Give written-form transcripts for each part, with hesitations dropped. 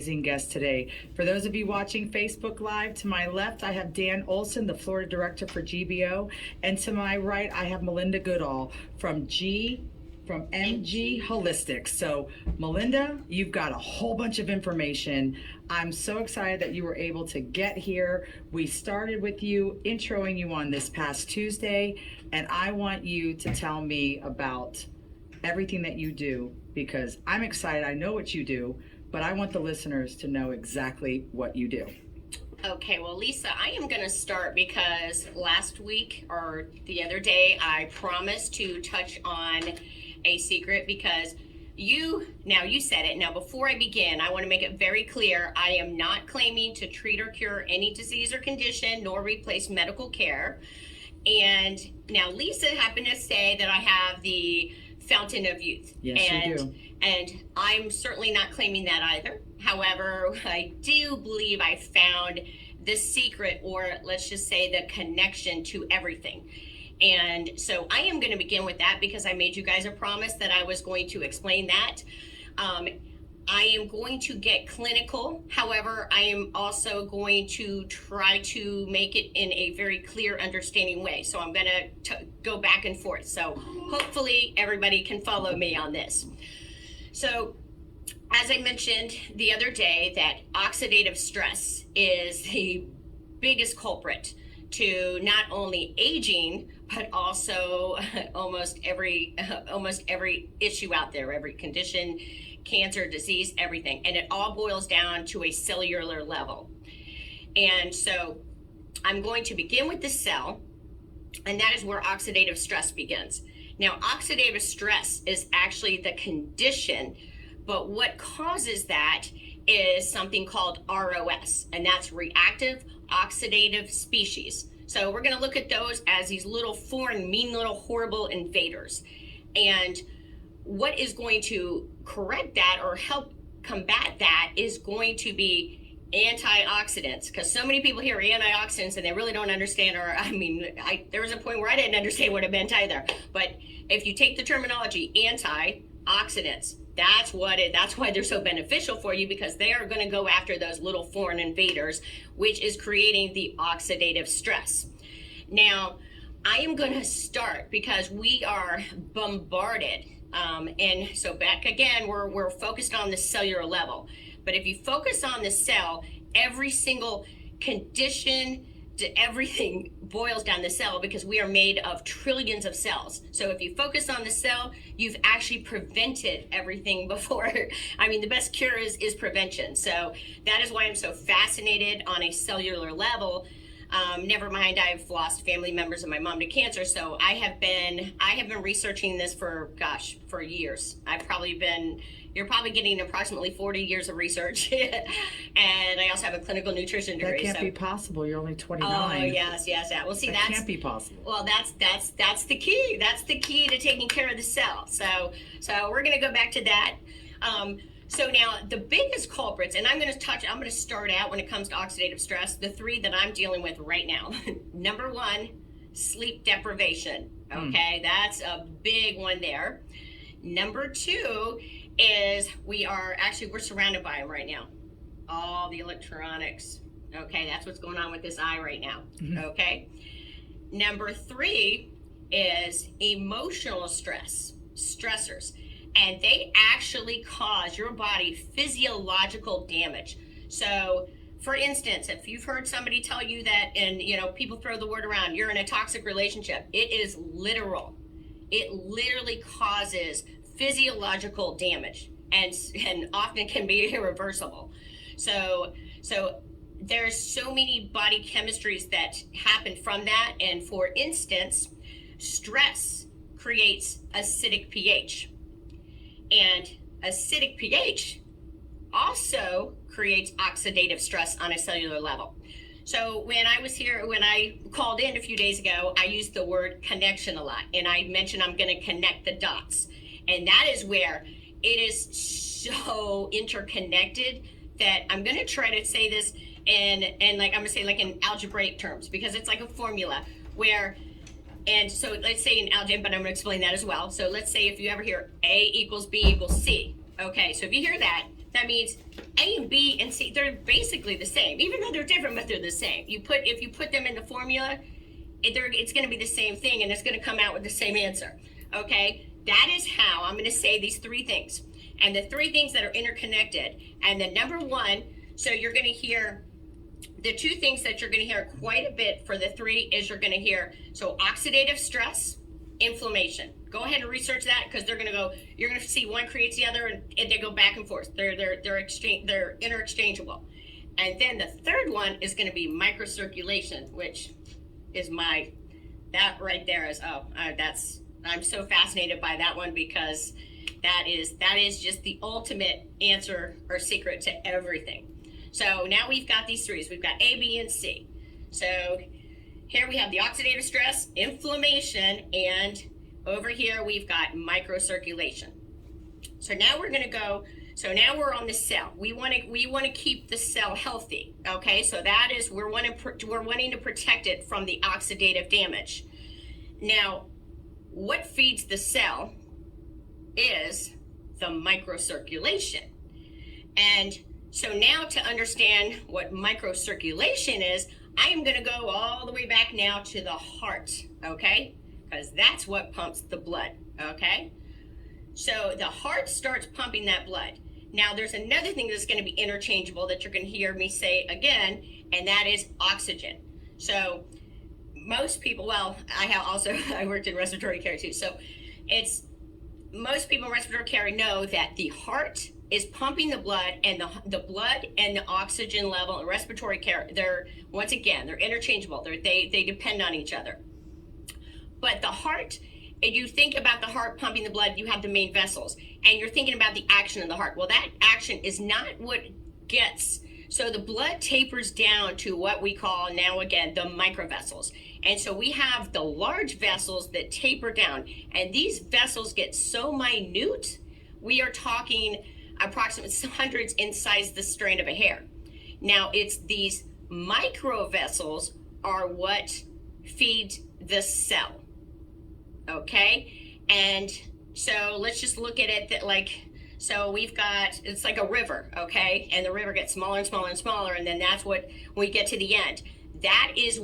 guest today. For those of you watching Facebook Live, to my left, I have Dan Olson, the Florida Director for GBO. And to my right, I have Melinda Goodall from MG Holistics. So, Melinda, you've got a whole bunch of information. I'm so excited that you were able to get here. We started with you, introing you on this past Tuesday, and I want you to tell me about everything that you do, because I'm excited. I know what you do, but I want the listeners to know exactly what you do. Okay, well, Lisa, I am going to start because last week or the other day, I promised to touch on a secret because you said it. Now, before I begin, I want to make it very clear. I am not claiming to treat or cure any disease or condition, nor replace medical care. And now Lisa happened to say that I have the fountain of youth. Yes, you do. And I'm certainly not claiming that either. However, I do believe I found the secret, or let's just say the connection to everything. And so I am going to begin with that because I made you guys a promise that I was going to explain that. I am going to get clinical. However, I am also going to try to make it in a very clear, understanding way. So I'm going to go back and forth. So hopefully everybody can follow me on this. So as I mentioned the other day, that oxidative stress is the biggest culprit to not only aging, but also almost every issue out there, every condition, cancer, disease, everything. And it all boils down to a cellular level. And so I'm going to begin with the cell, and that is where oxidative stress begins. Now, oxidative stress is actually the condition, but what causes that is something called ROS, and that's reactive oxidative species. So we're going to look at those as these little foreign, mean little horrible invaders. And what is going to correct that or help combat that is going to be antioxidants, because so many people hear antioxidants and they really don't understand, or there was a point where I didn't understand what it meant either. But if you take the terminology antioxidants, that's why they're so beneficial for you, because they are going to go after those little foreign invaders, which is creating the oxidative stress. Now, I am going to start because we are bombarded. And so back again, we're focused on the cellular level. But if you focus on the cell, every single condition to everything boils down the cell, because we are made of trillions of cells. So if you focus on the cell, you've actually prevented everything before. The best cure is prevention. So that is why I'm so fascinated on a cellular level. Never mind, I've lost family members of my mom to cancer. So I have been researching this for years. You're probably getting approximately 40 years of research. And I also have a clinical nutrition degree. That can't be possible. You're only 29. Oh, yes. Well, see, that can't be possible. Well, that's the key. That's the key to taking care of the cell. So we're going to go back to that. So now the biggest culprits, and I'm going to start out when it comes to oxidative stress, the three that I'm dealing with right now. Number one, sleep deprivation. Okay, that's a big one there. Number two is we're surrounded by them right now. All the electronics. Okay, that's what's going on with this eye right now. Mm-hmm. Okay. Number three is emotional stressors. And they actually cause your body physiological damage. So, for instance, if you've heard somebody tell you that, and people throw the word around, you're in a toxic relationship, it is literal. It literally causes physiological damage, and often can be irreversible. So there's so many body chemistries that happen from that. And for instance, stress creates acidic pH. And acidic pH also creates oxidative stress on a cellular level. So when I called in a few days ago, I used the word connection a lot. And I mentioned I'm going to connect the dots. And that is where it is so interconnected that I'm going to try to say this and I'm going to say like in algebraic terms, because it's like a formula where. And so let's say in algebra, but I'm going to explain that as well. So let's say if you ever hear A equals B equals C. Okay, so if you hear that, That means A and B and C, they're basically the same, even though they're different, but they're the same. If you put them in the formula, it's going to be the same thing, and it's going to come out with the same answer. Okay, that is how I'm going to say these three things, and the three things that are interconnected. And the number one, so you're going to hear the two things that you're going to hear quite a bit for the three is you're going to hear oxidative stress, inflammation. Go ahead and research that, because you're going to see one creates the other, and they go back and forth. They're interchangeable. And then the third one is going to be microcirculation, which is that right there is I'm so fascinated by that one, because that is just the ultimate answer or secret to everything. So now we've got these threes. We've got A, B, and C. So here we have the oxidative stress, inflammation, and over here we've got microcirculation. So now we're going to go. So now we're on the cell. We want to keep the cell healthy. Okay, so that is we're wanting to protect it from the oxidative damage. Now, what feeds the cell is the microcirculation. And so now, to understand what microcirculation is, I am going to go all the way back now to the heart, okay? Because that's what pumps the blood, okay? So the heart starts pumping that blood. Now, there's another thing that's going to be interchangeable that you're going to hear me say again, and that is oxygen. So most people, I worked in respiratory care too. So most people in respiratory care know that the heart is pumping the blood, and the blood and the oxygen level in respiratory care, they're interchangeable. They depend on each other. But the heart, if you think about the heart pumping the blood, you have the main vessels, and you're thinking about the action of the heart. Well, that action is not what gets. So the blood tapers down to what we call now again the microvessels. And so we have the large vessels that taper down, and these vessels get so minute, we are talking approximately hundreds in size the strand of a hair. Now, it's these microvessels are what feed the cell. Okay? And so let's just look at it so it's like a river, okay? And the river gets smaller and smaller and smaller, and then that's what we get to the end. That is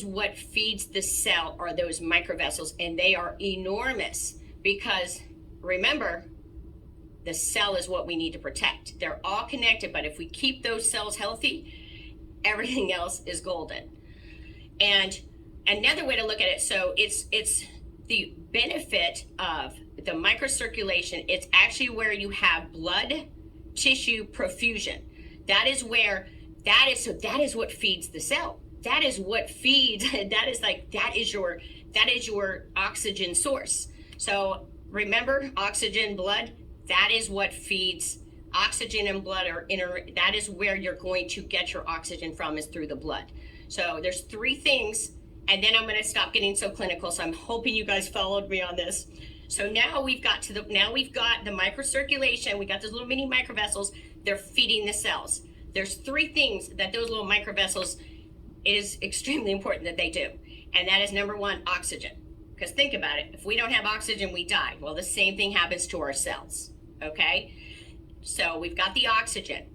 what feeds the cell, are those microvessels, and they are enormous, because remember, the cell is what we need to protect. They're all connected, but if we keep those cells healthy, everything else is golden. And another way to look at it, so it's the benefit of the microcirculation. It's actually where you have blood tissue perfusion. That is what feeds the cell. That is what feeds, that is your oxygen source. So remember, oxygen, blood, that is what feeds. Oxygen and blood that is where you're going to get your oxygen from, is through the blood. So there's three things, and then I'm going to stop getting so clinical. So I'm hoping you guys followed me on this. So now we've got the microcirculation. We got those little mini microvessels. They're feeding the cells. There's three things that those little microvessels is extremely important that they do. And that is number one, oxygen. Because think about it. If we don't have oxygen, we die. Well, the same thing happens to our cells. Okay? So we've got the oxygen.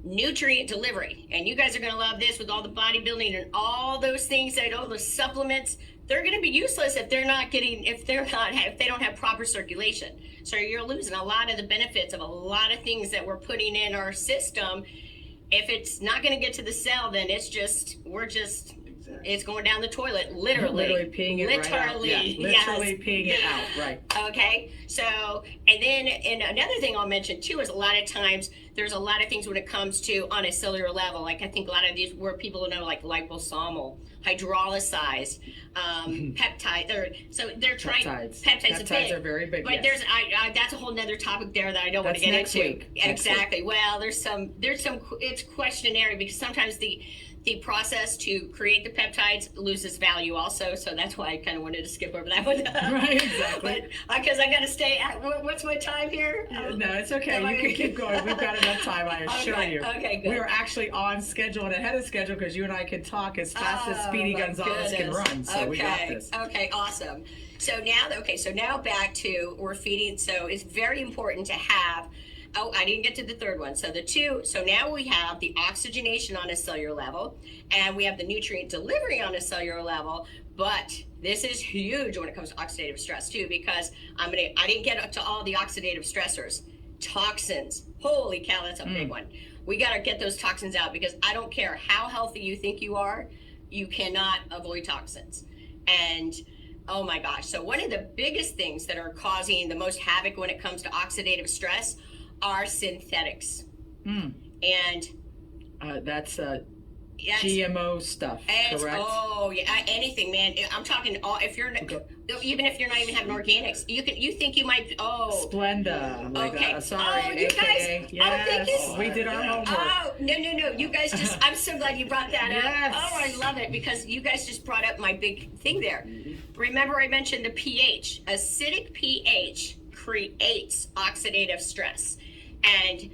Nutrient delivery. And you guys are going to love this with all the bodybuilding and all those things, all those supplements. They're going to be useless if they don't have proper circulation. So you're losing a lot of the benefits of a lot of things that we're putting in our system. If it's not going to get to the cell, then it's going down the toilet, literally peeing it right out. Yeah, literally peeing it out, right. Okay, so, and another thing I'll mention too is a lot of times there's a lot of things when it comes to on a cellular level, like I think a lot of these where people know, like liposomal, hydrolyzed, peptide, so they're trying, peptides are very big, but yes. That's a whole nother topic there that I don't want to get next into. Week. Exactly. Well, there's some, it's questionary, because sometimes the process to create the peptides loses value also, so that's why I kind of wanted to skip over that one. Right, exactly. But because I got to stay at, what's my time here? No, it's okay. You can keep going. We've got enough time, I assure you. Okay, good. We are actually on schedule and ahead of schedule, because you and I can talk as fast as Speedy Gonzalez can run, so we got this. Okay, awesome. So now back to we're feeding. So it's very important to have Oh, I didn't get to the third one. So now we have the oxygenation on a cellular level, and we have the nutrient delivery on a cellular level. But this is huge when it comes to oxidative stress too, because I didn't get up to all the oxidative stressors. Toxins. Holy cow, that's a big one. We got to get those toxins out, because I don't care how healthy you think you are, you cannot avoid toxins. And oh my gosh. So one of the biggest things that are causing the most havoc when it comes to oxidative stress are synthetics. And that's yes, GMO stuff, correct? Oh yeah, anything, man. I'm talking all. If you're even if you're not even having organics, you think you might. Oh, Splenda. Okay. Sorry. Oh, you AKA, guys. Yes, we did our homework. Oh no. You guys just. I'm so glad you brought that Yes. up. Oh, I love it, because you guys just brought up my big thing there. Remember, I mentioned the pH. Acidic pH creates oxidative stress, and.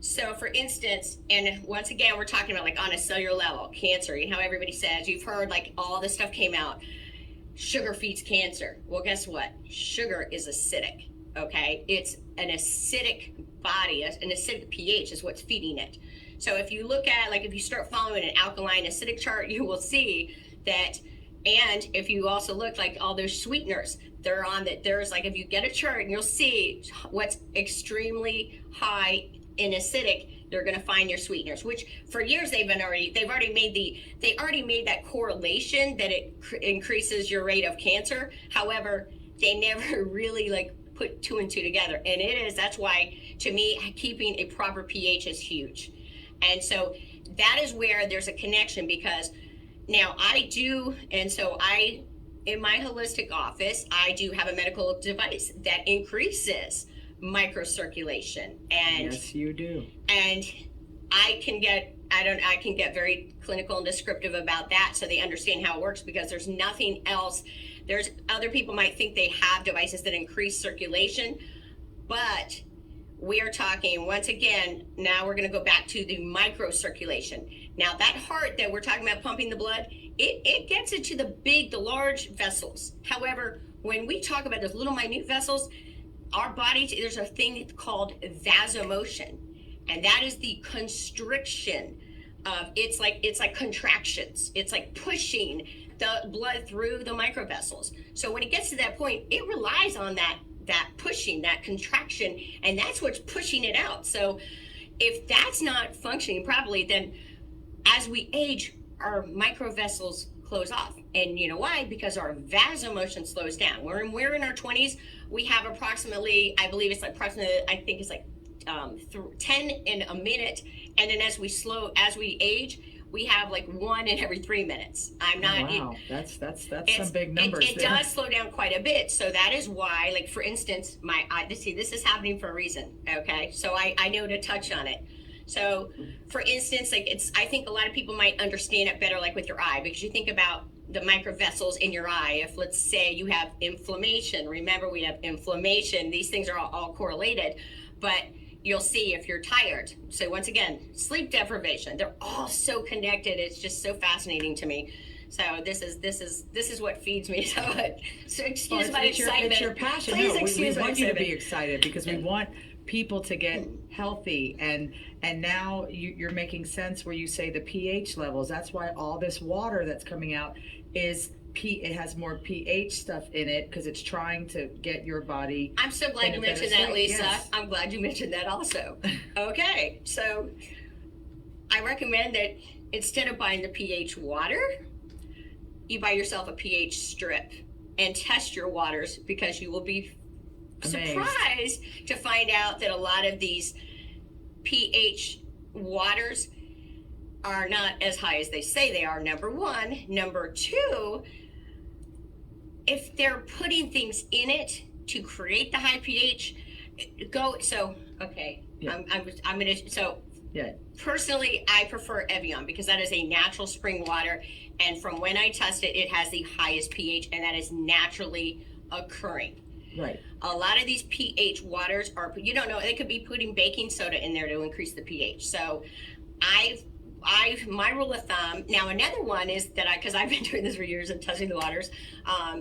So, for instance, and once again, we're talking about like on a cellular level, cancer. You know how everybody says, you've heard like all this stuff came out. Sugar feeds cancer. Well, guess what? Sugar is acidic, okay? It's an acidic body, an acidic pH is what's feeding it. So if you look at, like if you start following an alkaline acidic chart, you will see that, and if you also look like all those sweeteners, they're on that. There's like, if you get a chart and you'll see what's extremely high in acidic, they're going to find your sweeteners, which for years they've already made that correlation that it increases your rate of cancer. However, they never really like put two and two together, and that's why to me keeping a proper pH is huge. And so that is where there's a connection, because now in my holistic office, I do have a medical device that increases microcirculation, and yes, you do. And I can get very clinical and descriptive about that, so they understand how it works, because there's nothing else. There's other people might think they have devices that increase circulation, but we are talking, once again, now we're going to go back to the microcirculation. Now that heart that we're talking about pumping the blood, it gets into the large vessels. However, when we talk about those little minute vessels, our body, there's a thing called vasomotion, and that is the constriction of, it's like contractions. It's like pushing the blood through the microvessels. So when it gets to that point, it relies on that pushing, that contraction, and that's what's pushing it out. So if that's not functioning properly, then as we age, our microvessels close off. And you know why? Because our vasomotion slows down. We're in our 20s, we have approximately, I think it's like 10 in a minute. And then as we age, we have like 1 in every 3 minutes. Wow, that's some big numbers. It does slow down quite a bit. So that is why, like for instance, this is happening for a reason. Okay, so I know to touch on it. So for instance, like I think a lot of people might understand it better, like with your eye, because you think about the microvessels in your eye. If let's say you have inflammation, remember we have inflammation. These things are all correlated, but you'll see if you're tired. So once again, sleep deprivation, they're all so connected. It's just so fascinating to me. So this is what feeds me. So excuse my excitement. It's your passion. Please no, excuse we my want you to excitement. be excited, because we want people to get healthy, and now you're making sense where you say the pH levels. That's why all this water that's coming out it has more pH stuff in it, because it's trying to get your body. I'm so glad you mentioned that, Lisa. Yes. I'm glad you mentioned that also. Okay, so I recommend that instead of buying the pH water, you buy yourself a pH strip and test your waters, because you will be surprised to find out that a lot of these pH waters are not as high as they say they are, number one. Number two, if they're putting things in it to create the high pH, personally, I prefer Evian, because that is a natural spring water, and from when I test it, it has the highest pH, and that is naturally occurring. Right. A lot of these pH waters are, you don't know, they could be putting baking soda in there to increase the pH. So my rule of thumb, now another one is that because I've been doing this for years and testing the waters,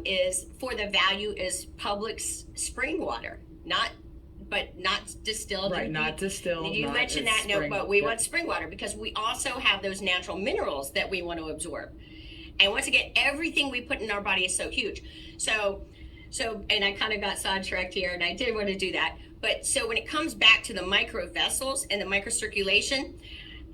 is for the value is Publix spring water, not but not distilled. Right, not distilled. You not mentioned as that, no, spring. but we Yep. want spring water because we also have those natural minerals that we want to absorb. And once again, everything we put in our body is so huge. So, and I kind of got sidetracked here, and I did want to do that. But so when it comes back to the micro vessels and the microcirculation,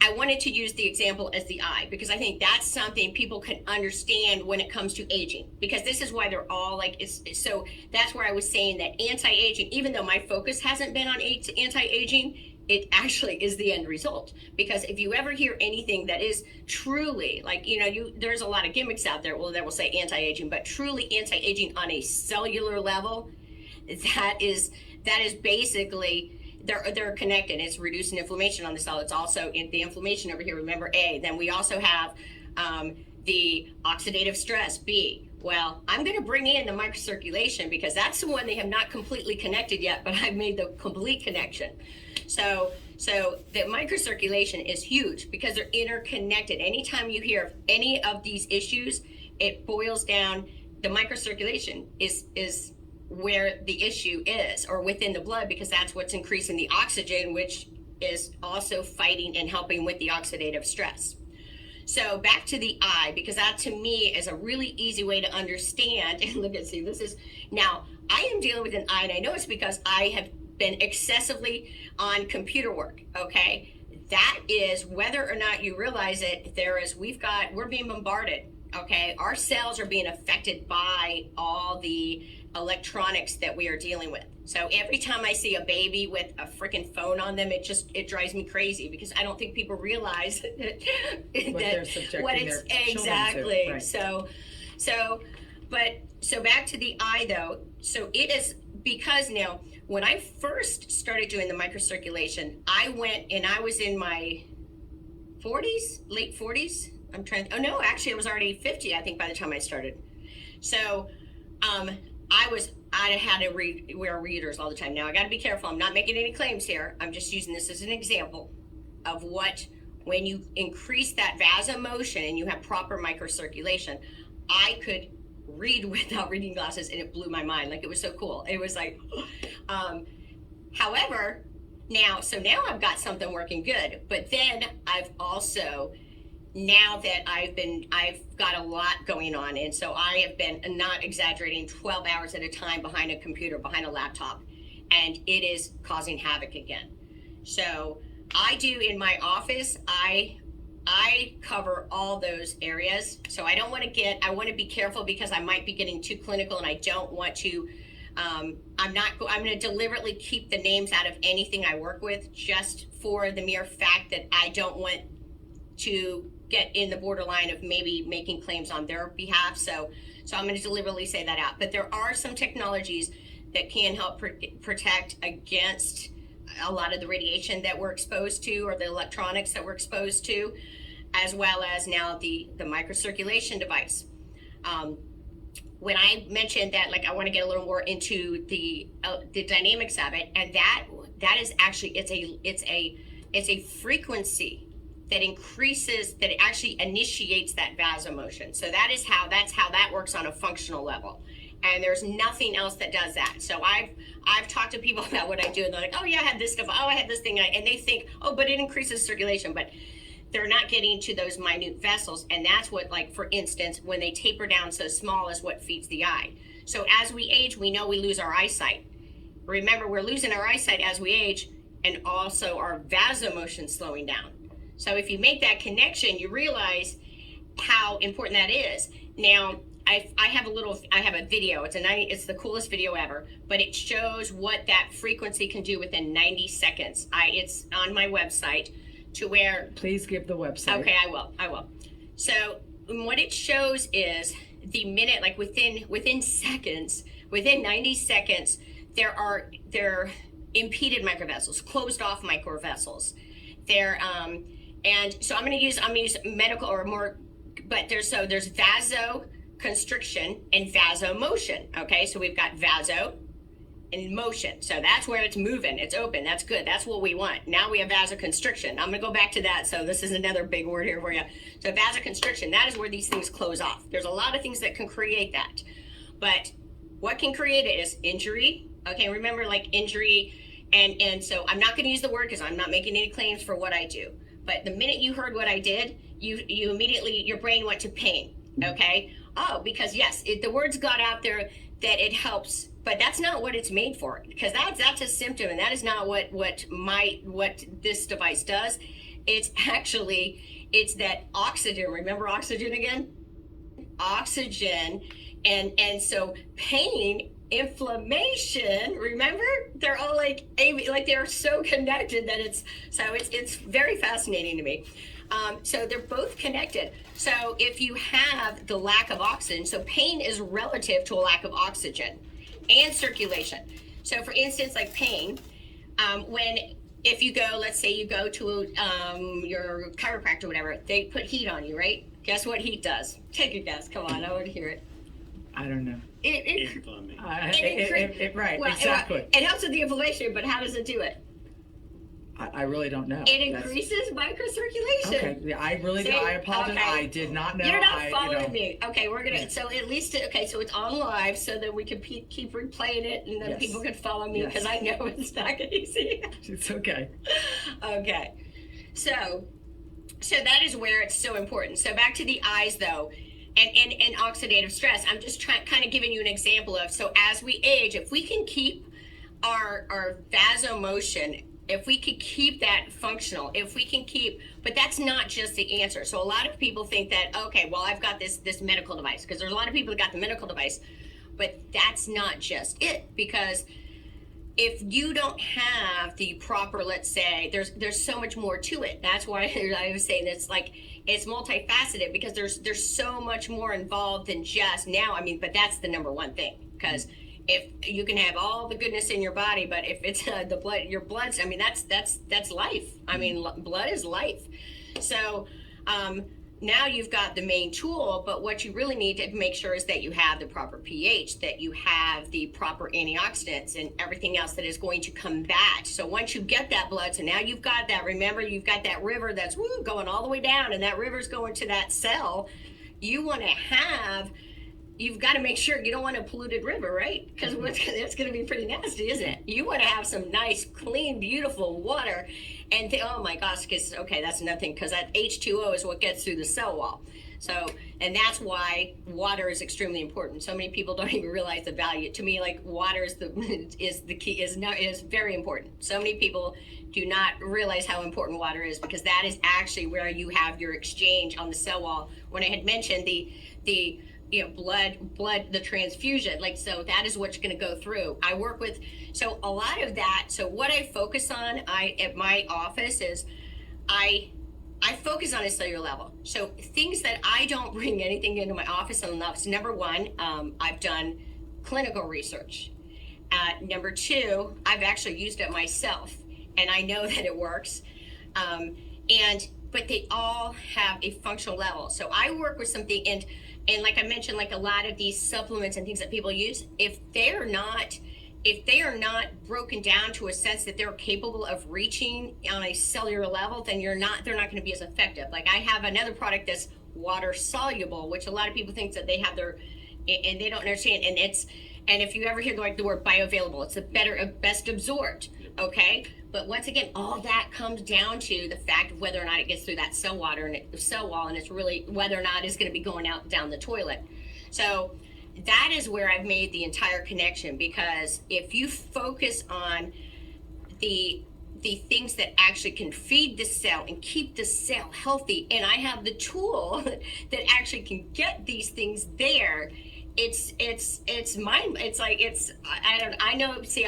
I wanted to use the example as the eye, because I think that's something people can understand when it comes to aging, because this is why they're all like, so that's where I was saying that anti-aging, even though my focus hasn't been on anti-aging, it actually is the end result. Because if you ever hear anything that is truly like, there's a lot of gimmicks out there that will say anti-aging, but truly anti-aging on a cellular level, that is basically, they're connected. It's reducing inflammation on the cell. It's also in the inflammation over here. Remember, A. Then we also have the oxidative stress, B. Well, I'm going to bring in the microcirculation because that's the one they have not completely connected yet, but I've made the complete connection. So the microcirculation is huge because they're interconnected. Anytime you hear of any of these issues, it boils down. The microcirculation is where the issue is, or within the blood, because that's what's increasing the oxygen, which is also fighting and helping with the oxidative stress. So back to the eye, because that to me is a really easy way to understand. And look at, see, this is, now I am dealing with an eye, and I know it's because I have been excessively on computer work, okay? That is, whether or not you realize it, we're being bombarded, okay? Our cells are being affected by all the electronics that we are dealing with. So every time I see a baby with a freaking phone on them, it drives me crazy, because I don't think people realize that they're subjecting what it's their children exactly. to. Right. So back to the eye though. So it is, because now when I first started doing the microcirculation, I was in my 40s, late 40s. Actually I was already 50, I think, by the time I started. So I had to wear readers all the time. Now I got to be careful. I'm not making any claims here. I'm just using this as an example of when you increase that vasomotion and you have proper microcirculation, I could read without reading glasses, and it blew my mind. Like, it was so cool. It was like, however, now I've got something working good, but then I've also, now that I've got a lot going on, and so I have been, not exaggerating, 12 hours at a time behind a computer, behind a laptop, and it is causing havoc again. So I do, in my office, I cover all those areas. So I want to be careful, because I might be getting too clinical, and I don't want to, I'm going to deliberately keep the names out of anything I work with, just for the mere fact that I don't want to get in the borderline of maybe making claims on their behalf. So I'm going to deliberately say that out. But there are some technologies that can help protect against a lot of the radiation that we're exposed to, or the electronics that we're exposed to, as well as now the microcirculation device. When I mentioned that, like, I want to get a little more into the dynamics of it, and that is actually, it's a frequency that increases, that actually initiates that vasomotion. So that's how that works on a functional level. And there's nothing else that does that. So I've talked to people about what I do, and they're like, oh yeah, I had this stuff, oh, I had this thing, and they think, oh, but it increases circulation, but they're not getting to those minute vessels. And that's what, like, for instance, when they taper down so small, is what feeds the eye. So as we age, we know we lose our eyesight. Remember, we're losing our eyesight as we age, and also our vasomotion slowing down. So if you make that connection, you realize how important that is. Now, I have a video. It's the coolest video ever, but it shows what that frequency can do within 90 seconds. It's on my website, to where. Please give the website. Okay, I will. So what it shows is the minute, like within seconds, within 90 seconds, there impeded microvessels, closed off microvessels. And so I'm going to use medical or more, but there's vasoconstriction and vasomotion. Okay, so we've got vaso and motion. So that's where it's moving, it's open, that's good, that's what we want. Now we have vasoconstriction. I'm going to go back to that. So this is another big word here for you. So vasoconstriction, that is where these things close off. There's a lot of things that can create that, but what can create it is injury. Okay, remember, like, injury And so I'm not going to use the word because I'm not making any claims for what I do. But the minute you heard what I did, you immediately, your brain went to pain. Okay. Oh, because yes, the words got out there that it helps, but that's not what it's made for, because that's a symptom, and that is not what this device does. It's actually, it's that oxygen. Remember oxygen again? Oxygen. And so pain, inflammation, remember, they're all like they're so connected that it's very fascinating to me. So they're both connected. So if you have the lack of oxygen, so pain is relative to a lack of oxygen and circulation. So for instance, like pain, if you go, let's say you go to your chiropractor or whatever, they put heat on you, right? Guess what heat does? Take a guess. Come on, I want to hear it. I don't know. Right, well, exactly. It helps with the inflammation, but how does it do it? I really don't know. It increases microcirculation. Okay, yeah, I really do. I apologize. Okay. I did not know. You're not following me. Okay, we're gonna. So at least so it's on live, so that we can keep replaying it, and then people can follow me, because I know it's not easy. It's okay. Okay, so that is where it's so important. So back to the eyes, though. And oxidative stress. I'm just kind of giving you an example of, so as we age, if we can keep our vasomotion, if we could keep that functional, if we can keep, but that's not just the answer. So a lot of people think that, okay, well, I've got this medical device, because there's a lot of people that got the medical device, but that's not just it, because if you don't have the proper, let's say, there's so much more to it. That's why I was saying it's multifaceted, because there's so much more involved than just but that's the number one thing, because if you can have all the goodness in your body, but if it's the blood, your blood's, that's life. Blood is life. So now you've got the main tool, but what you really need to make sure is that you have the proper pH, that you have the proper antioxidants and everything else that is going to combat. So once you get that blood, so now you've got that, remember, you've got that river that's going all the way down, and that river's going to that cell. You've got to make sure you don't want a polluted river, right? Because it's going to be pretty nasty, isn't it? You want to have some nice, clean, beautiful water. And oh my gosh, because, okay, that's another thing, because that H2O is what gets through the cell wall. So, and that's why water is extremely important. So many people don't even realize the value. To me, like, water is the key, is very important. So many people do not realize how important water is, because that is actually where you have your exchange on the cell wall. When I had mentioned the blood, the transfusion, so that is what's going to go through. I work with, so a lot of that. So what I focus on, at my office is, I focus on a cellular level. So things that I don't bring anything into my office unless, number one, I've done clinical research. Number two, I've actually used it myself, and I know that it works. But they all have a functional level. So I work with something, and like I mentioned, like a lot of these supplements and things that people use, if they are not broken down to a sense that they're capable of reaching on a cellular level, then they're not going to be as effective. Like I have another product that's water soluble, which a lot of people think that they have and they don't understand. And if you ever hear the word bioavailable, it's best absorbed. Okay. But once again, all that comes down to the fact of whether or not it gets through that cell wall, and it's really whether or not it's going to be going out down the toilet. So that is where I've made the entire connection, because if you focus on the things that actually can feed the cell and keep the cell healthy, and I have the tool that actually can get these things there, it's I know. See,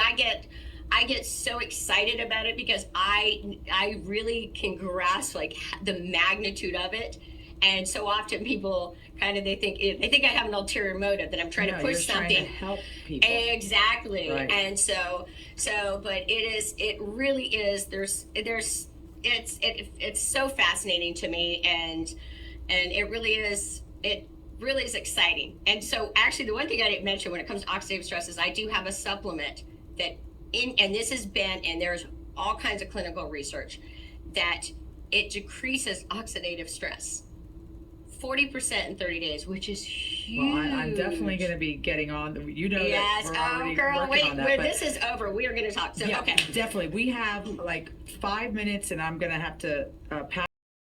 I get so excited about it, because I really can grasp the magnitude of it. And so often people they think I have an ulterior motive, that I'm trying to push something. Trying to help people. Exactly. Right. And but it really is, it's so fascinating to me, and it really is exciting. And so actually the one thing I didn't mention when it comes to oxidative stress is I do have a supplement that and this has been, and there's all kinds of clinical research, that it decreases oxidative stress 40% in 30 days, which is huge. Well, I'm definitely going to be getting on. You know Yes. that we're already Girl, working wait. on that. When but this is over, we are going to talk. So, yeah, okay. definitely. We have like 5 minutes, and I'm going to have to pass